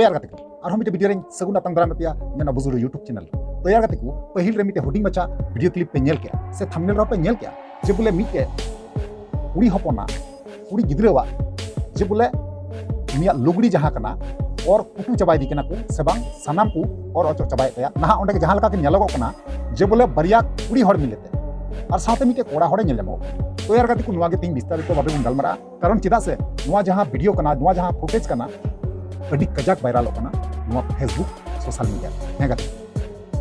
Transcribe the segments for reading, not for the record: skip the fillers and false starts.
तैयार करते और हम वीडियो रें सगुन अतंग दाराम पे मेना बुजुर्ग यूट्यूब चैनल तैयार करते को पहिल रे मिटे हुडिंग मचा वीडियो क्लिप पे नेल के से थंबनेल रो पे नेल के जे बोले मिटे कुड़ी हपना कुड़ी गिद्रवा जे बोले उनिया लुगड़ी जहां कना और कुटू चबाई दी कना को से बांग सनाम को और अचो चबाई तया ना ओंडे जहां लका के नेलगो कना जे बोले बरिया कुड़ी हड़ मिलेते और साथे मिटे कोड़ा हड़े नेल जामो तैयार करते को नुवा के तीन विस्तारित बाबे बन गलमरा कारण चिदा से नुवा जहां वीडियो कना नुवा जहां फुटेज कना अडी कजाक वायरल कना नुवा फेसबुक सोशल मीडिया हे गते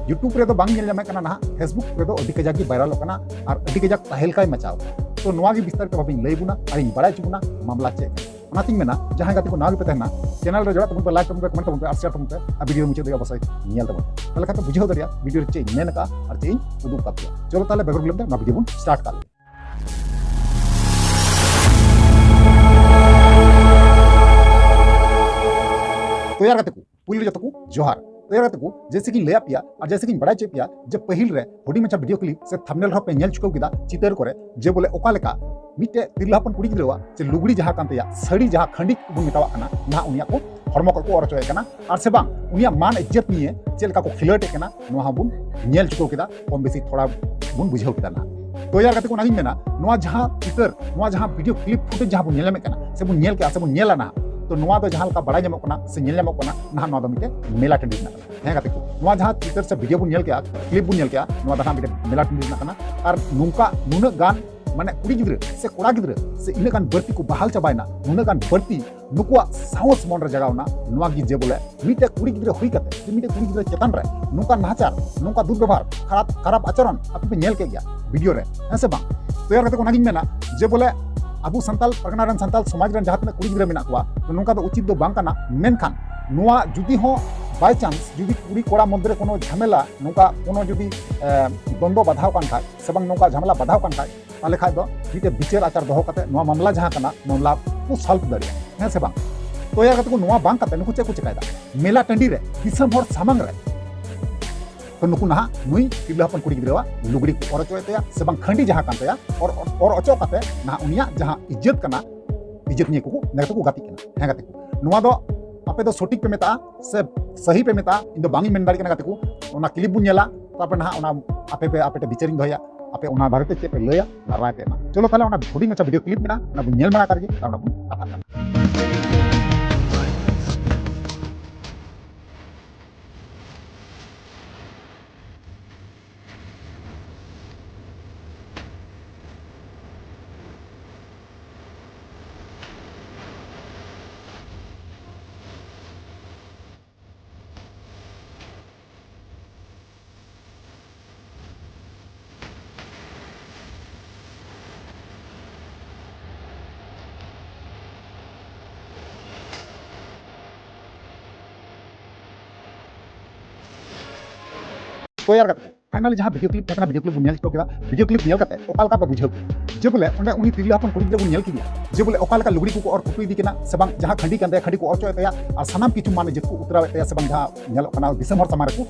यूट्यूब रे तो बांग नेल जामे कना ना फेसबुक रे तो अडी कजाक की वायरल कना और अडी कजाक तहलकाय मचाव तो नुवा की विस्तारित बाबे लैबुना और इन बड़ाय चुबुना मामला चे ओनातिंग मेना जहां गते को नाग पे तहना चैनल रे जोड़ा तुम पे लाइक तुम पे कमेंट तुम पे और शेयर तुम पे आ वीडियो मुचे दे अवश्य नियल तब तले खाते बुझाव दरिया वीडियो चे मेन का और चे उदुक का चलो ताले बेगर बिलम ना वीडियो बुन स्टार्ट कर तैयार करते को पुलिस जत को जोहार तैयार करते को जैसे कि ले पिया और जैसे कि बड़ा चे पिया जब पहिल रे हुडी मचा वीडियो क्लिप से थंबनेल रो पे नेल चुको किदा चितर करे जे बोले ओका लेका मिटे तिरलापन कुड़ी गिरवा से लुगड़ी जहां कांतेया सड़ी जहां खंडिक बु मिटावा कना ना उनिया को हरमो को और चोय कना और से बांग उनिया मान इज्जत निये चेलका को खिलटे कना नोहा बुन नेल चुको किदा कम बेसी थोड़ा बुन बुझाव किदा ना तो यार कते को नागिन मेना नोआ जहां चितर नोआ जहां वीडियो क्लिप फुटेज जहां बुन नेल में कना से बुन नेल के से बुन नेला ना तो नोआ तो जहां का बड़ा जमक कना से नेल जमक कना ना नोआ दो मिटे मेला टंडी ना हे कते को नोआ जहां चितर से वीडियो बुन नेल के क्लिप बुन नेल के नोआ दहा मिटे मेला टंडी ना कना और नुका नुना गान माने कुड़ी गिद्र से कोड़ा गिद्र से इने गान बर्ती को बहाल चबायना नुना गान बर्ती नुकुआ साहस मन रे जगावना नुआ की जे बोले मिटे कुड़ी गिद्र होई कते जे मिटे कुड़ी गिद्र चेतन रे नुका नाचार नुका दुर्व्यवहार खराब आचरण आपे नेल के गया वीडियो रे हेसे बा तो यार कते को नागिन मेना जे बोले अबु संताल परगना रन संताल समाज रन जहां तने कुड़ी गिद्र मेना कोआ तो नुका तो उचित दो बांग कना मेनखान नुआ जुदी हो बाय चांस जुदी कुड़ी कोड़ा मध्य कोनो झमेला नुका कोनो जुदी द्वंद्व बाधाव कान खाय से बांग नुका झमेला बाधाव कान खाय ताले खाय दो मिटे विचार आचार दोहो कते नुआ मामला जहां कना मामला को सॉल्व दरिया हे से बांग तो यार कते को नुआ बांग कते नुकु चे कायदा मेला टंडी रे दिसम हर सामंग रे तो नुकु ना नुई तिरला हपन कुड़ी गिद्रवा लुगड़ी को और चोयतया से बांग खंडी जहां कानतया और अचो कते ना उनिया जहां इज्जत कना इज्जत निये को नेगतो को गाती कना हे गते को नुआ दो आपे दो सटीक पे मेता से सही पे मेता इन दो बांगी मेन दाड़ी कना गते को ओना क्लिप बुन नेला तापर ना ओना आपे विचारिंग दोया आपे ओना बारे ते पे लया लाराय पे ना चलो ताले ओना हुडिंग अच्छा वीडियो क्लिप मेना ना बुन नेल मना करगे ओना बुन आता तो यार करते फाइनली जहां वीडियो क्लिप देखना वीडियो क्लिप नेल तो केदा वीडियो क्लिप नेल करते ओकाल का बुझाव जे बोले ओंडे उनी तिरला अपन कुड़ी गिद्र नेल किया जे बोले ओकाल का लुगड़ी को और कुटुई दी केना से बांग जहां खंडी कांदे खंडी को और चोय तया और सनाम किछु माने जेको उतरावे तया से बांग जहां नेल कना दिसंबर समारे को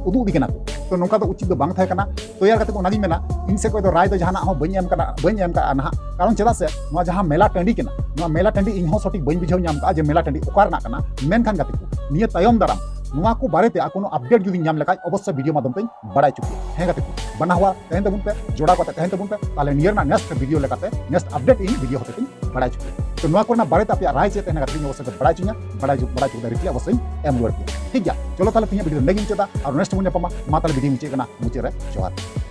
उदु दी केना तो नोका तो उचित दो बांग थाय कना तो यार करते को नागी मेना इन से कोई तो राय दो जहां हो बኝ एम का ना कारण चेदा से नो जहां मेला टंडी केना नो मेला टंडी इन हो सटिक बኝ बुझाव नाम का जे मेला टंडी ओकार ना कना मेन खान गाते को निये तयम दाराम नुआ को बारे ते कोनो अपडेट जुदी नाम लेखाय अवश्य वीडियो माध्यम ते बड़ाय चुकी हे गते को बना हुआ तहन तबुन पे जोड़ा को तहन तबुन पे ताले नियर ना नेक्स्ट वीडियो लेकाते नेक्स्ट अपडेट इन वीडियो होते ते बड़ाय चुकी तो नुआ को ना बारे ते आपया राय से तहन गते अवश्य बड़ाय चुनिया बड़ाय चुकी रिप्लाई अवश्य एम रुआर ठीक गया चलो ताले तिया वीडियो लेगिन चदा और नेक्स्ट मुने पमा मा ताले वीडियो मुचे कना मुचे रे जोहार।